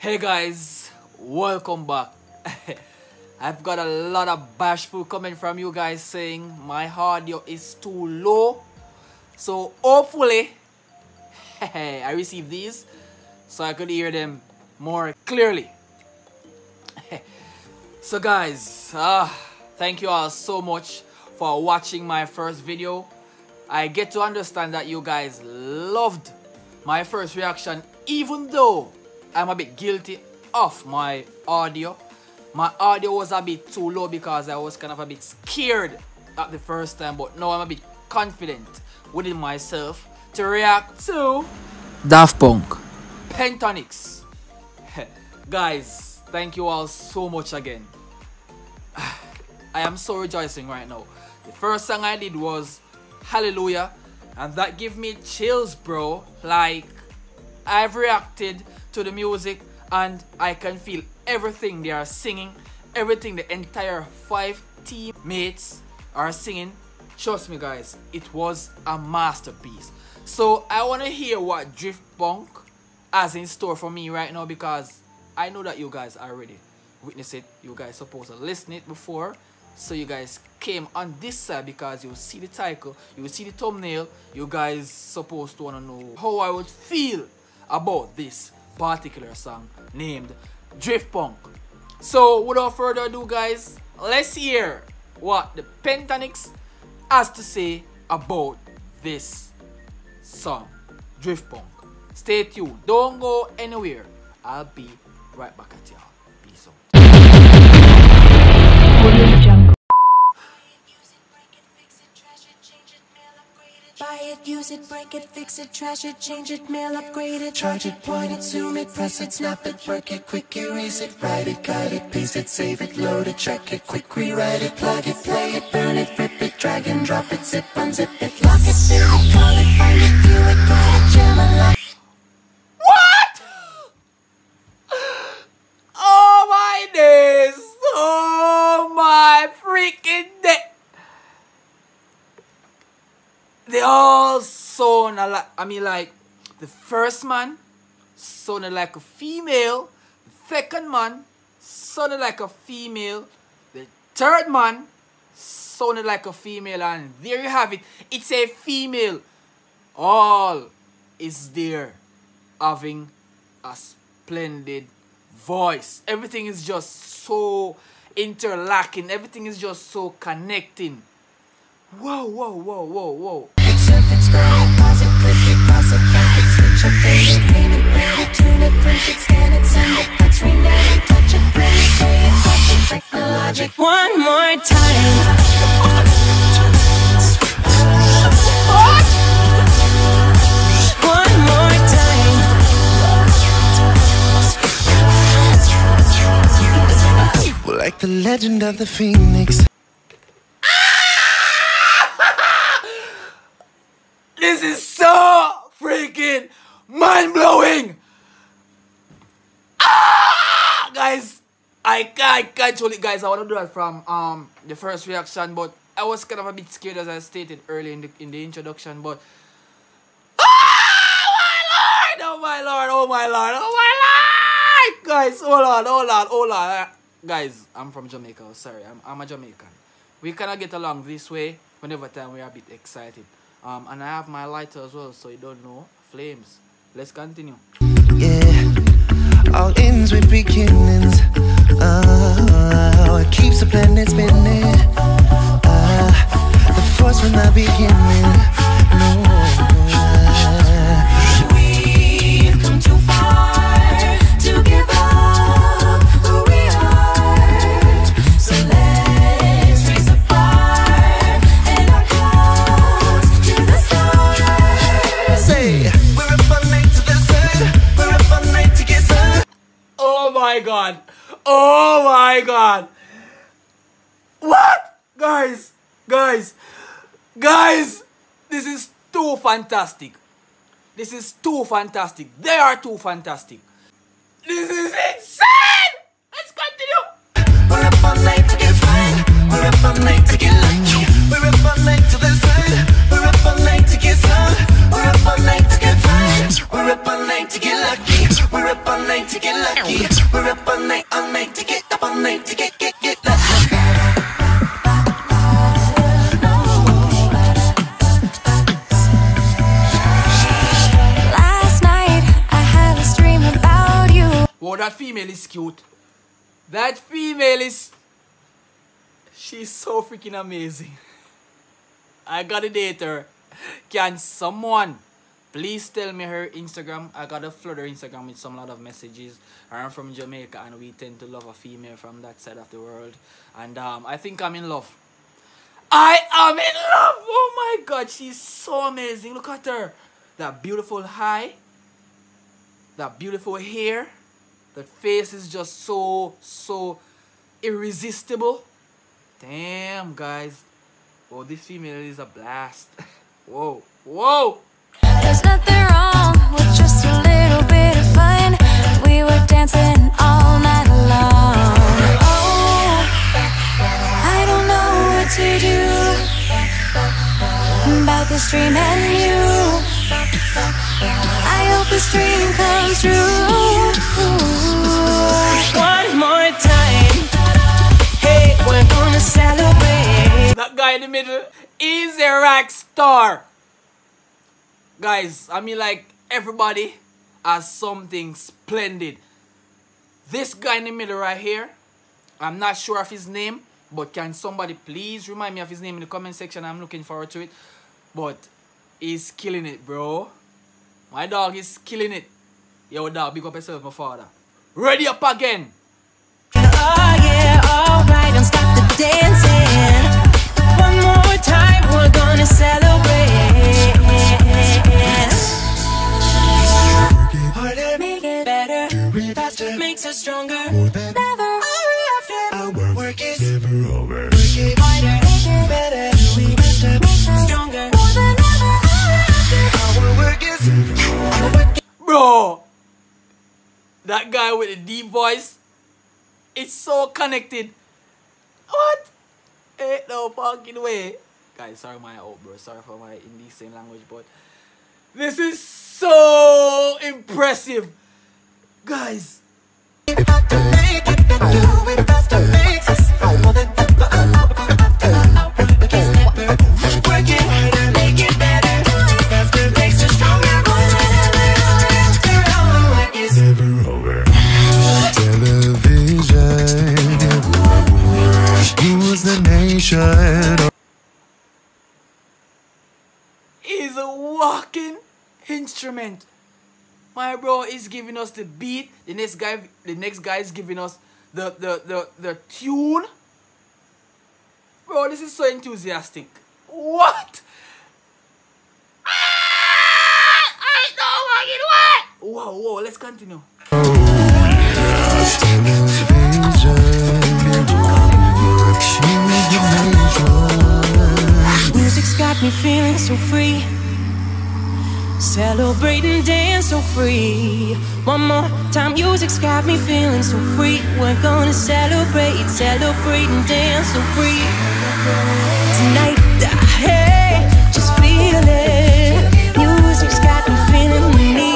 Hey guys, welcome back. I've got a lot of bashful comment from you guys saying my audio is too low. So hopefully I received these so I could hear them more clearly. So guys, thank you all so much for watching my first video. I get to understand that you guys loved my first reaction, even though I'm a bit guilty of my audio. My audio was a bit too low because I was kind of a bit scared at the first time, but now I'm a bit confident within myself to react to Daft Punk, Pentatonix. Guys, thank you all so much again. I am so rejoicing right now. The first song I did was Hallelujah, and that gave me chills, bro. Like, I've reacted to the music and I can feel everything they are singing, everything the entire 5 teammates are singing. Trust me guys, it was a masterpiece. So I want to hear what Daft Punk has in store for me right now, because I know that you guys already witnessed it. You guys supposed to listen it before, so you guys came on this side because you see the title, you see the thumbnail. You guys supposed to want to know how I would feel about this particular song named Daft Punk. So without further ado guys, let's hear what the Pentatonix has to say about this song, Daft Punk. Stay tuned, don't go anywhere. I'll be right back at y'all. Peace out. Buy it, use it, break it, fix it, trash it, change it, mail, upgrade it, charge it, point it, zoom it, press it, snap it, work it, quick erase it, write it, guide it, paste it, save it, load it, check it, quick rewrite it, plug it, play it, burn it, rip it, drag and drop it, zip, unzip it, lock it, fill it, call it, find it, view it, call it, jam and lock. What? Oh my days! Oh my freaking day! They all sound like, I mean, like, the first man sounded like a female, the second man sounded like a female, the third man sounded like a female, and there you have it. It's a female. All is there having a splendid voice. Everything is just so interlocking. Everything is just so connecting. Whoa, whoa, whoa, whoa, whoa. Surf it, scroll it, pause it, click it, cross it, back it, switch up, date it, name it, rate it, tune it, print it, scan it, send it, touch, rename it, touch it, print it, say it, touch it, technologic. One more time. What? One more time. Like the legend of the Phoenix. This is so freaking mind-blowing! Guys, I can't control it, guys. I want to do that from the first reaction, but I was kind of a bit scared, as I stated earlier in the introduction. But oh my lord, oh my lord, oh my lord! Guys, hold on. Guys, I'm from Jamaica. Sorry, I'm a Jamaican. We cannot get along this way whenever time we are a bit excited. And I have my lighter as well, so you don't know. Flames. Let's continue. Yeah, all ends with beginnings. It keeps the planet spinning. The force from the beginning. No. We've come too far to give up who we are. So let's raise a bar and our clouds to the stars. Say, we're up all night to the sun. We're up all night to get sun. Oh my god. Oh my god. What? Guys. This is too fantastic. This is too fantastic. They are too fantastic. This is insane. Let's continue. We're up all night to get fun. We're up all night to get lucky. We're up all night to the sun. We're up all night to get sun. We're up all night to get fun. We're up all night to get lucky. We're up all night to get lucky. lucky. We're up all night to get up all night to get lucky. Last night I had a dream about you. Whoa, that female is cute. That female is... She's so freaking amazing. I gotta date her. Can someone please tell me her Instagram? I gotta flood her Instagram with some lot of messages. I'm from Jamaica and we tend to love a female from that side of the world. And I think I'm in love. I am in love! Oh my god, she's so amazing. Look at her. That beautiful eye. That beautiful hair. That face is just so irresistible. Damn, guys. Oh, this female is a blast. Whoa, whoa. There's nothing wrong with just a little bit of fun. We were dancing all night long. Oh, I don't know what to do about this dream and you. I hope this dream comes true. One more time. Hey, we're gonna celebrate. That guy in the middle is a rock star. Guys, I mean, like, everybody has something splendid. This guy in the middle right here, I'm not sure of his name, but can somebody please remind me of his name in the comment section? I'm looking forward to it. But he's killing it, bro. My dog is killing it. Yo, dog, big up yourself, my father. Ready up again. Oh yeah, alright, don't stop the dancing. One more time, we're gonna celebrate. Harder, make it better. Faster, makes us stronger. Never, our work is never over. Work it harder, better, faster, stronger. Our work is never over. Bro, that guy with the deep voice, it's so connected. What? Ain't no fucking way. Guys, sorry my bro. Sorry for my indecent language, but this is so impressive. Guys. He's a walking instrument. My bro is giving us the beat. The next guy is giving us the tune. Bro, this is so enthusiastic. What? I know what. Whoa, whoa, let's continue. Music's got me feeling so free. Celebrate and dance so free. One more time, music's got me feeling so free. We're gonna celebrate and dance so free. Tonight, hey, just feel it. Music's got me feeling me.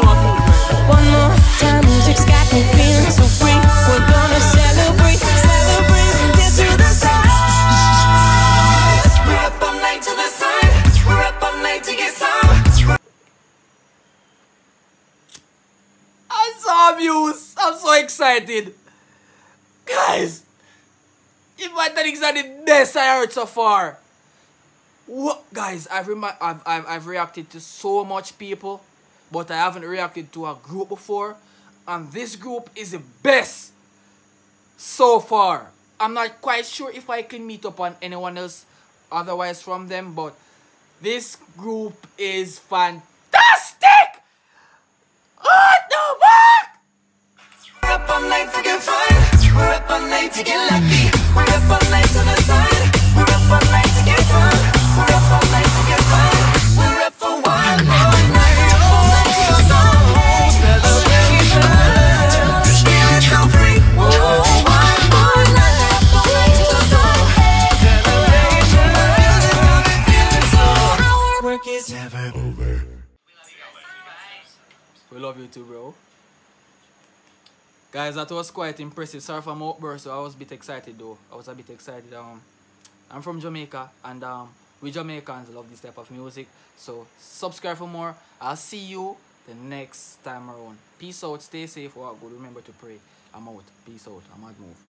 One more time, music's got me feeling so free. We're gonna celebrate and dance to the sun. We're up all night to the sun. We're up all night to get some. I'm so amused. I'm so excited. Guys, Pentatonix are the best I heard so far. What, guys, I've reacted to so much people, but I haven't reacted to a group before. And this group is the best so far. I'm not quite sure if I can meet up on anyone else otherwise from them, but this group is fantastic. What the fuck? We're up all night to get fun. We're up all night to get lucky. We're up all night to the sun. We're up all night to get fun. We're up all night to get fun. We're up for one more night. Celebration. Feeling so free. Whoa, one more night. Up all night to the sun. Celebration. Feeling so. Our work is never over. We love you too, bro. Guys, that was quite impressive. Sorry for my outburst, so I was a bit excited though. I was a bit excited. I'm from Jamaica, and we Jamaicans love this type of music. So subscribe for more. I'll see you the next time around. Peace out, stay safe, walk good. Remember to pray. I'm out. Peace out. I'm out move.